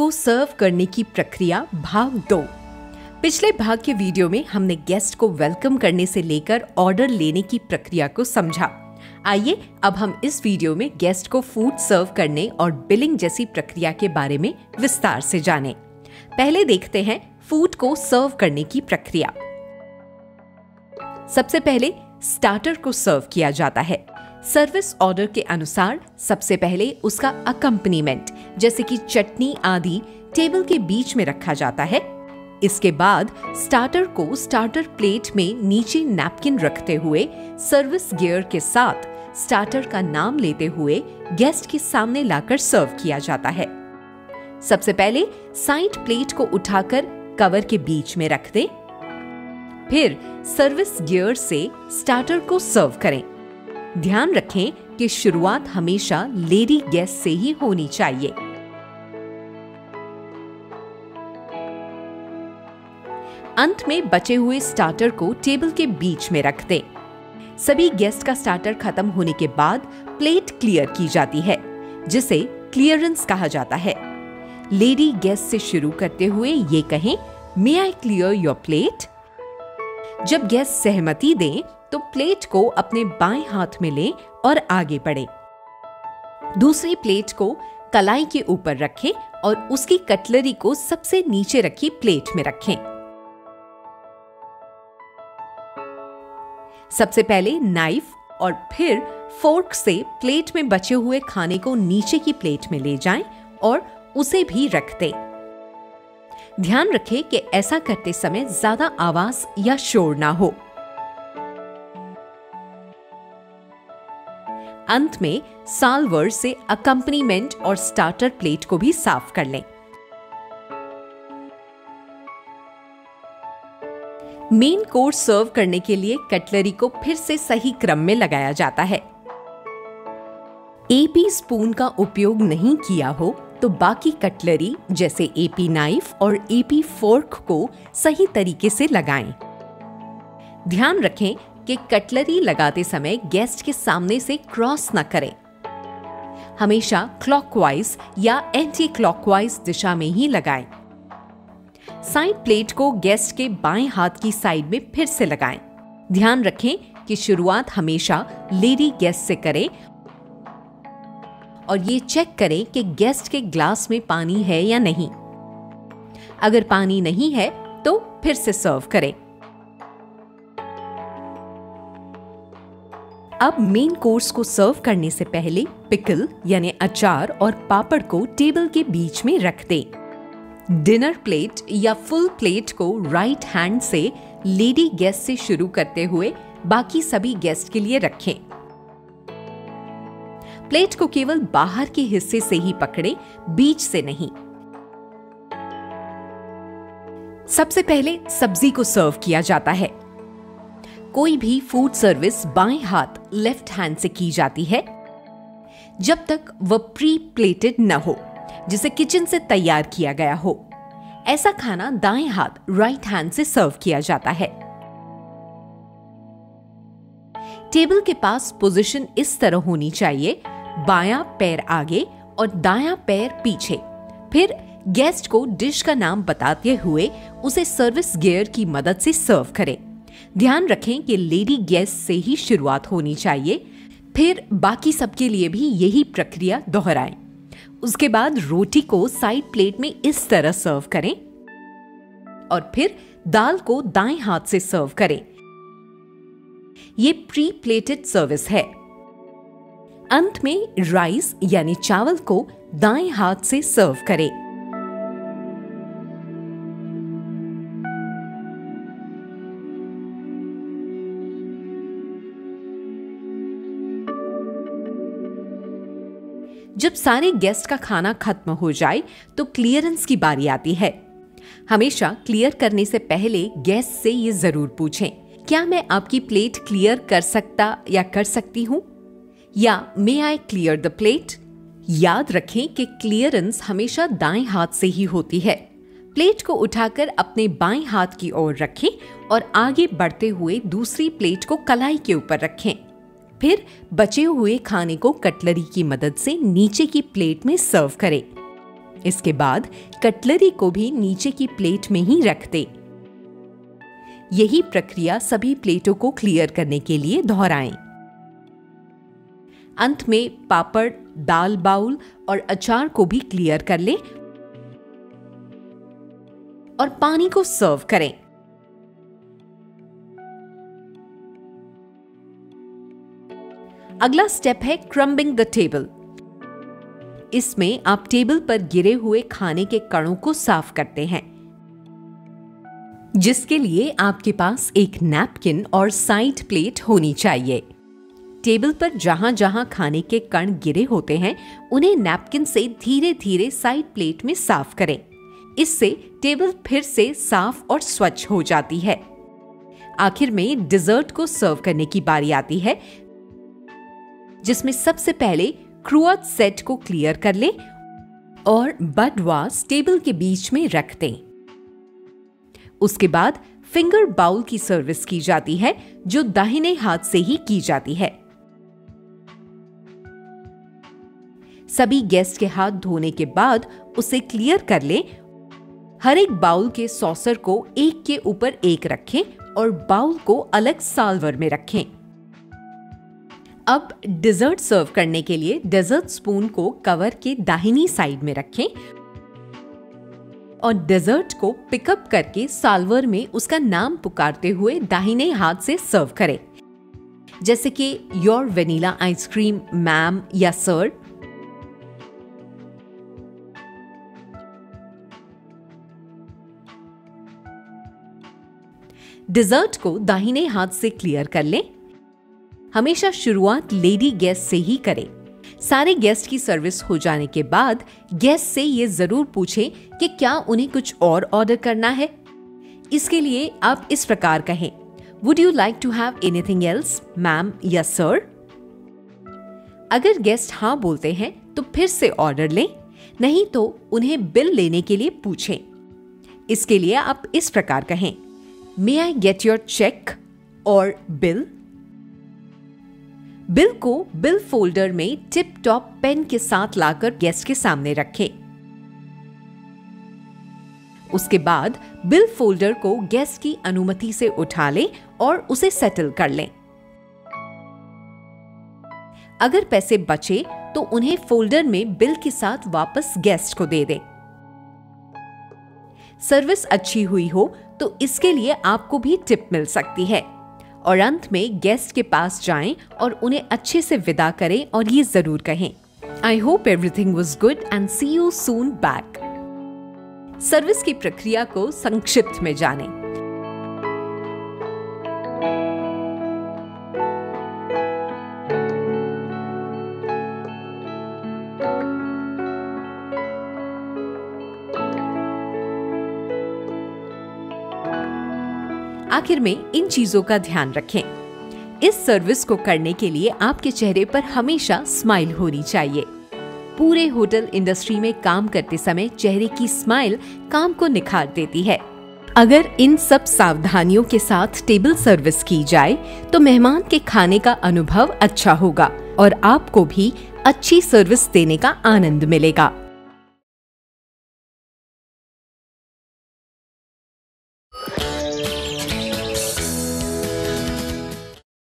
को सर्व करने की प्रक्रिया भाग 2। पिछले भाग के वीडियो में हमने गेस्ट को वेलकम करने से लेकर ऑर्डर लेने की प्रक्रिया को समझा। आइए अब हम इस वीडियो में गेस्ट को फूड सर्व करने और बिलिंग जैसी प्रक्रिया के बारे में विस्तार से जानें। पहले देखते हैं फूड को सर्व करने की प्रक्रिया। सबसे पहले स्टार्टर को सर्व किया जाता है। सर्विस ऑर्डर के अनुसार सबसे पहले उसका अकम्पनीमेंट जैसे कि चटनी आदि टेबल के बीच में रखा जाता है। इसके बाद स्टार्टर को स्टार्टर प्लेट में नीचे नैपकिन रखते हुए सर्विस गियर के साथ स्टार्टर का नाम लेते हुए गेस्ट के सामने लाकर सर्व किया जाता है। सबसे पहले साइड प्लेट को उठाकर कवर के बीच में रख दें। फिर सर्विस गियर से स्टार्टर को सर्व करें। ध्यान रखें कि शुरुआत हमेशा लेडी गेस्ट से ही होनी चाहिए। अंत में बचे हुए स्टार्टर को टेबल के बीच में रख दें। सभी गेस्ट का स्टार्टर खत्म होने के बाद प्लेट क्लियर की जाती है, जिसे क्लियरेंस कहा जाता है। लेडी गेस्ट से शुरू करते हुए ये कहें, मे आई क्लियर योर प्लेट। जब गेस्ट सहमति दें तो प्लेट को अपने बाएं हाथ में लें और आगे बढ़ें। दूसरी प्लेट को कलाई के ऊपर रखें और उसकी कटलरी को सबसे नीचे रखी प्लेट में रखें। सबसे पहले नाइफ और फिर फोर्क से प्लेट में बचे हुए खाने को नीचे की प्लेट में ले जाएं और उसे भी रख दें। ध्यान रखें कि ऐसा करते समय ज्यादा आवाज या शोर ना हो। अंत में साल्वर से अकम्पनीमेंट और स्टार्टर प्लेट को भी साफ कर लें। मेन कोर्स सर्व करने के लिए कटलरी को फिर से सही क्रम में लगाया जाता है। एपी स्पून का उपयोग नहीं किया हो तो बाकी कटलरी जैसे एपी नाइफ और एपी फोर्क को सही तरीके से लगाएं। ध्यान रखें कि कटलरी लगाते समय गेस्ट के सामने से क्रॉस न करें। हमेशा क्लॉकवाइज या एंटी क्लॉकवाइज दिशा में ही लगाएं। साइड प्लेट को गेस्ट के बाएं हाथ की साइड में फिर से लगाएं। ध्यान रखें कि शुरुआत हमेशा लेडी गेस्ट से करें और ये चेक करें कि गेस्ट के ग्लास में पानी है या नहीं। अगर पानी नहीं है तो फिर से सर्व करें। अब मेन कोर्स को सर्व करने से पहले पिकल यानी अचार और पापड़ को टेबल के बीच में रख दें। डिनर प्लेट या फुल प्लेट को राइट हैंड से लेडी गेस्ट से शुरू करते हुए बाकी सभी गेस्ट के लिए रखें। प्लेट को केवल बाहर के हिस्से से ही पकड़ें, बीच से नहीं। सबसे पहले सब्जी को सर्व किया जाता है। कोई भी फूड सर्विस बाएं हाथ लेफ्ट हैंड से की जाती है जब तक वह प्री प्लेटेड न हो, जिसे किचन से तैयार किया गया हो। ऐसा खाना दाएं हाथ राइट हैंड से सर्व किया जाता है। टेबल के पास पोजीशन इस तरह होनी चाहिए, बायां पैर आगे और दायां पैर पीछे। फिर गेस्ट को डिश का नाम बताते हुए उसे सर्विस गियर की मदद से सर्व करें। ध्यान रखें कि लेडी गेस्ट से ही शुरुआत होनी चाहिए, फिर बाकी सबके लिए भी यही प्रक्रिया दोहराएं। उसके बाद रोटी को साइड प्लेट में इस तरह सर्व करें और फिर दाल को दाएं हाथ से सर्व करें। यह प्री प्लेटेड सर्विस है। अंत में राइस यानी चावल को दाएं हाथ से सर्व करें। जब सारे गेस्ट का खाना खत्म हो जाए तो क्लियरेंस की बारी आती है। हमेशा क्लियर करने से पहले गेस्ट से ये जरूर पूछें, क्या मैं आपकी प्लेट क्लियर कर सकता या कर सकती हूँ, या मे आई क्लियर द प्लेट। याद रखें कि क्लियरेंस हमेशा दाएं हाथ से ही होती है। प्लेट को उठाकर अपने बाएं हाथ की ओर रखें और आगे बढ़ते हुए दूसरी प्लेट को कलाई के ऊपर रखें। फिर बचे हुए खाने को कटलरी की मदद से नीचे की प्लेट में सर्व करें। इसके बाद कटलरी को भी नीचे की प्लेट में ही रख दें। यही प्रक्रिया सभी प्लेटों को क्लियर करने के लिए दोहराएं। अंत में पापड़, दाल बाउल और अचार को भी क्लियर कर लें और पानी को सर्व करें। अगला स्टेप है क्रम्बिंग द टेबल। इसमें आप टेबल पर गिरे हुए खाने के कणों को साफ करते हैं, जिसके लिए आपके पास एक नैपकिन और साइड प्लेट होनी चाहिए। टेबल पर जहां जहां खाने के कण गिरे होते हैं, उन्हें नैपकिन से धीरे धीरे साइड प्लेट में साफ करें। इससे टेबल फिर से साफ और स्वच्छ हो जाती है। आखिर में डिजर्ट को सर्व करने की बारी आती है, जिसमें सबसे पहले क्रुआट सेट को क्लियर कर लें और बडवास टेबल के बीच में रख दें। उसके बाद फिंगर बाउल की सर्विस की जाती है, जो दाहिने हाथ से ही की जाती है। सभी गेस्ट के हाथ धोने के बाद उसे क्लियर कर लें। हर एक बाउल के सॉसर को एक के ऊपर एक रखें और बाउल को अलग साल्वर में रखें। अब डिजर्ट सर्व करने के लिए डेजर्ट स्पून को कवर के दाहिनी साइड में रखें और डेजर्ट को पिकअप करके साल्वर में उसका नाम पुकारते हुए दाहिने हाथ से सर्व करें, जैसे कि योर वेनिला आइसक्रीम मैम या सर। डिजर्ट को दाहिने हाथ से क्लियर कर लें। हमेशा शुरुआत लेडी गेस्ट से ही करें। सारे गेस्ट की सर्विस हो जाने के बाद गेस्ट से ये जरूर पूछें कि क्या उन्हें कुछ और ऑर्डर करना है। इसके लिए आप इस प्रकार कहें, would you like to have anything else ma'am या सर। अगर गेस्ट हाँ बोलते हैं तो फिर से ऑर्डर लें, नहीं तो उन्हें बिल लेने के लिए पूछें। इसके लिए आप इस प्रकार कहें, मे आई गेट योर चेक और बिल। बिल को बिल फोल्डर में टिप टॉप पेन के साथ लाकर गेस्ट के सामने रखें। उसके बाद बिल फोल्डर को गेस्ट की अनुमति से उठा लें और उसे सेटल कर लें। अगर पैसे बचे तो उन्हें फोल्डर में बिल के साथ वापस गेस्ट को दे दें। सर्विस अच्छी हुई हो तो इसके लिए आपको भी टिप मिल सकती है। और अंत में गेस्ट के पास जाएं और उन्हें अच्छे से विदा करें और ये जरूर कहें, I hope everything was good and see you soon back. Service की प्रक्रिया को संक्षिप्त में जानें। आखिर में इन चीजों का ध्यान रखें। इस सर्विस को करने के लिए आपके चेहरे पर हमेशा स्माइल होनी चाहिए। पूरे होटल इंडस्ट्री में काम करते समय चेहरे की स्माइल काम को निखार देती है। अगर इन सब सावधानियों के साथ टेबल सर्विस की जाए तो मेहमान के खाने का अनुभव अच्छा होगा और आपको भी अच्छी सर्विस देने का आनंद मिलेगा।